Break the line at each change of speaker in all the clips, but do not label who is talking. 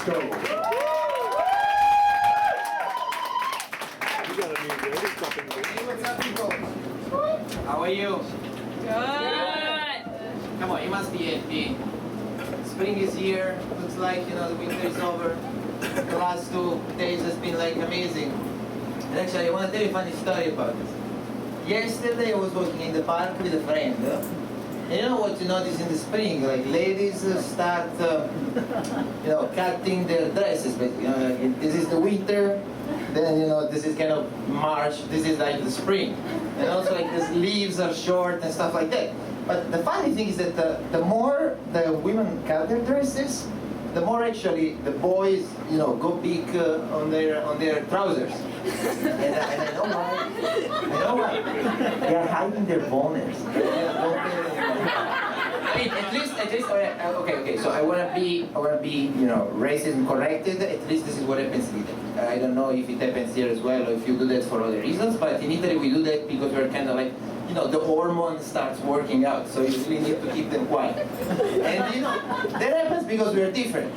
Francesco.
Hey, what's up, people? How are you?
Good.
Come on, you must be happy. Spring is here. Looks like, the winter is over. The last 2 days has been like amazing. And actually, I want to tell you a funny story about this. Yesterday, I was walking in the park with a friend. And you know what you notice in the spring? Like ladies start, cutting their dresses. But this is the winter. Then this is kind of March. This is like the spring. And also like the leaves are short and stuff like that. But the funny thing is that the more the women cut their dresses, the more actually the boys, go big on their trousers. And I know why. I know why. They are hiding their boners. I mean, at least, okay. So I wanna be, racist and corrected. At least this is what happens in Italy. I don't know if it happens here as well, or if you do that for other reasons. But in Italy, we do that because we're kind of like, the hormone starts working out, so you really need to keep them quiet. And that happens because we're different.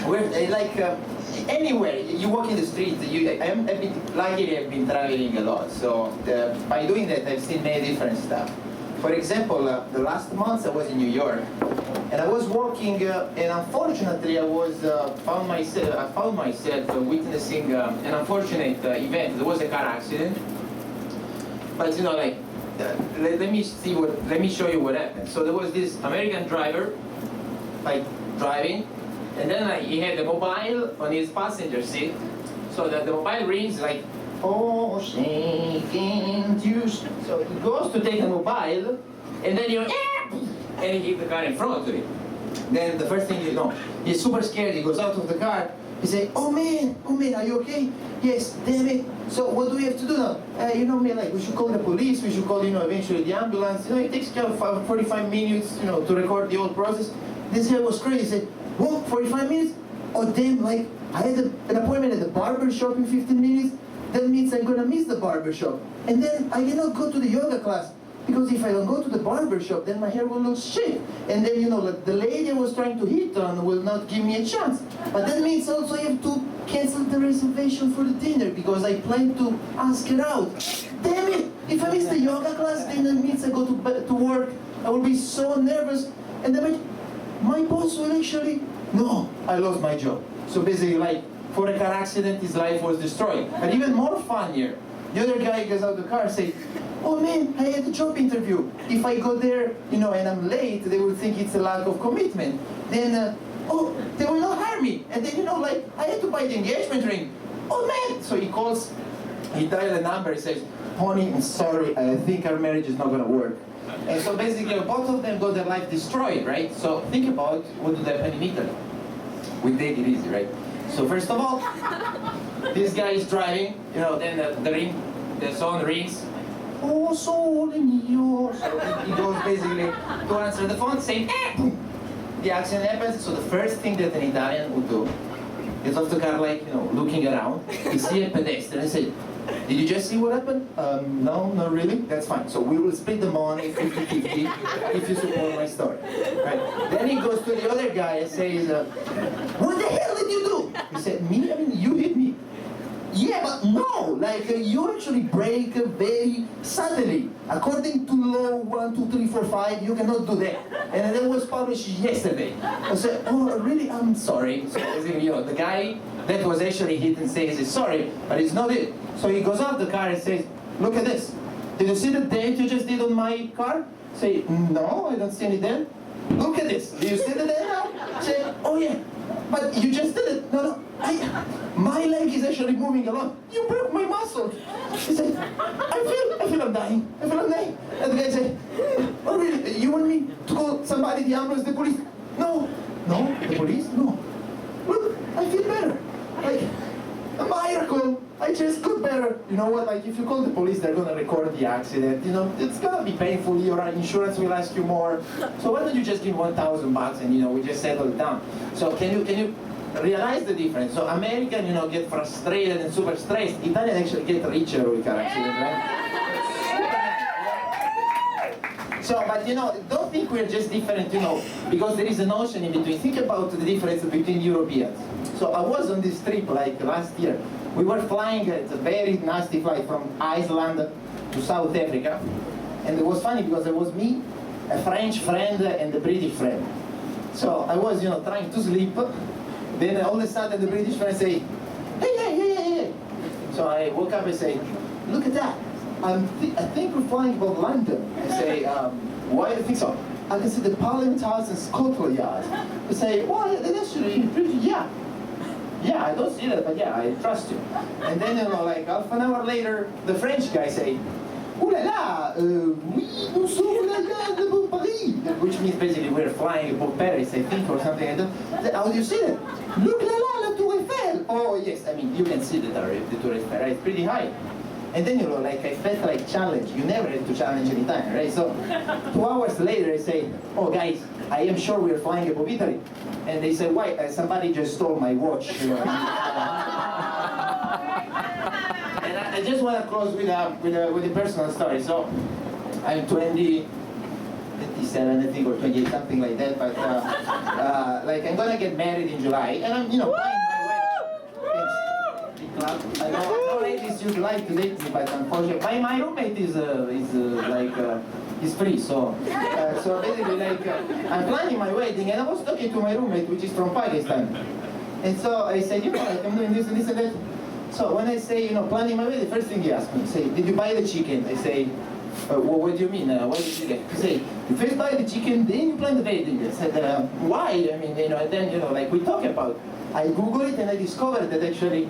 We're like anywhere you walk in the street. I've been luckily I've been traveling a lot, so by doing that I've seen many different stuff. For example, the last month I was in New York, and I was walking, and unfortunately I found myself witnessing an unfortunate event. There was a car accident, but let me show you what happened. So there was this American driver, driving, and then he had the mobile on his passenger seat, so that the mobile rings like, oh, shaking juice. So he goes to take the mobile, and then and he hit the car in front of him. Then the first thing you know, he's super scared. He goes out of the car. He says, oh man, are you okay? Yes, damn it. So what do we have to do now? We should call the police. We should call, eventually the ambulance. It takes kind of 45 minutes, to record the whole process. This guy was crazy. He said, what, 45 minutes? Oh damn, I had an appointment at the barber shop in 15 minutes. That means I'm gonna miss the barber shop. And then I cannot go to the yoga class. Because if I don't go to the barber shop, then my hair will look shit. And then, the lady I was trying to hit on will not give me a chance. But that means also I have to cancel the reservation for the dinner because I plan to ask her out. Damn it! If I miss the yoga class, then that means I go to work. I will be so nervous. And then my boss will actually, no, I lost my job. So basically, for a car accident, his life was destroyed. But even more funnier, the other guy gets out of the car and says, oh man, I had a job interview. If I go there, and I'm late, they will think it's a lack of commitment. Then, they will not hire me. And then, I had to buy the engagement ring. Oh man! So he dials a number, he says, honey, I'm sorry, I think our marriage is not gonna work. And so basically, both of them got their life destroyed, right? So think about what would happen in Italy. We take it easy, right? So first of all, this guy is driving, then the phone rings. Oh, sole mio. So he goes basically to answer the phone, saying, boom. The accident happens, so the first thing that an Italian would do is off the car, looking around. He sees a pedestrian and says, did you just see what happened? No, not really. That's fine. So we will split the money 50-50 if you support my story. Right? Then he goes to the other guy and says, what the hell did you do? He said, me? I mean, you hit me. Yeah, but no, you actually brake very suddenly. According to law 1, 2, 3, 4, 5, you cannot do that. And that was published yesterday. I said, oh, really? I'm sorry. So the guy that was actually hit and says, sorry, but it's not it. So he goes out the car and says, look at this. Did you see the dent you just did on my car? Say, no, I don't see any dent. Look at this. Do you see the dent now? Say, oh yeah, but you just did it. No, my leg is actually moving along. You broke my muscle. He said, I feel I'm dying. And the guy said, oh really? You want me to call somebody, the ambulance, the police? No, the police? No. Look, I feel better. A miracle. I just got better. You know what? If you call the police, they're gonna record the accident. It's gonna be painful. Your insurance will ask you more. So why don't you just give $1,000 and we just settle it down? So can you realize the difference? So American, get frustrated and super stressed. Italian actually get richer with car accident, right? So, but you know, don't think we're just different, you know, because there is an ocean in between. Think about the difference between Europeans. So I was on this trip like last year. We were flying, it's a very nasty flight from Iceland to South Africa. And it was funny because it was me, a French friend, and a British friend. So I was, you know, trying to sleep. Then all of a sudden the British friend say, hey. So I woke up and say, look at that. I think we're flying above London. I say, why do you think so? I can see the Parliament House and Scotland Yard. I say, well, that's actually pretty, yeah. Yeah, I don't see that, but yeah, I trust you. And then, you know, like half an hour later, the French guy say, ooh la la, oui, nous sommes above Paris. Which means basically we're flying above Paris, I think, or something like that. How do you see that? Look la la, la Tour Eiffel. Oh yes, I mean, you can see the Tour Eiffel, right? It's pretty high. And then, you know, like I felt like challenge. You never have to challenge any time, right? So 2 hours later, I say, oh guys, I am sure we're flying above Italy. And they say, why? Somebody just stole my watch. You know? And I just want to close with a personal story. So I'm 27, I think, or 28, something like that. But like I'm gonna get married in July, and I'm, you know, buying my wedding. I know ladies you'd like to date me, but unfortunately, my roommate is free. So so basically, like I'm planning my wedding, and I was talking to my roommate, which is from Pakistan, and so I said, you know, like I'm doing this and this and that. So when I say, you know, planning my wedding, the first thing he asked me, say, did you buy the chicken? I say, well, what do you mean? Why did you get? He say, you first buy the chicken, then you plan the wedding. I said, why? I mean, you know, and then, you know, like we talk about. I Googled it and I discovered that actually,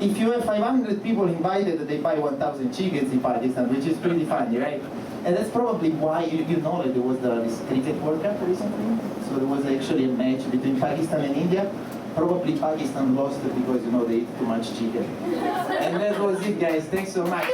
if you have 500 people invited, they buy 1,000 chickens in Pakistan, which is pretty funny, right? And that's probably why you know that there was this cricket World Cup recently. So there was actually a match between Pakistan and India. Probably Pakistan lost because, you know, they ate too much chicken. And that was it, guys. Thanks so much.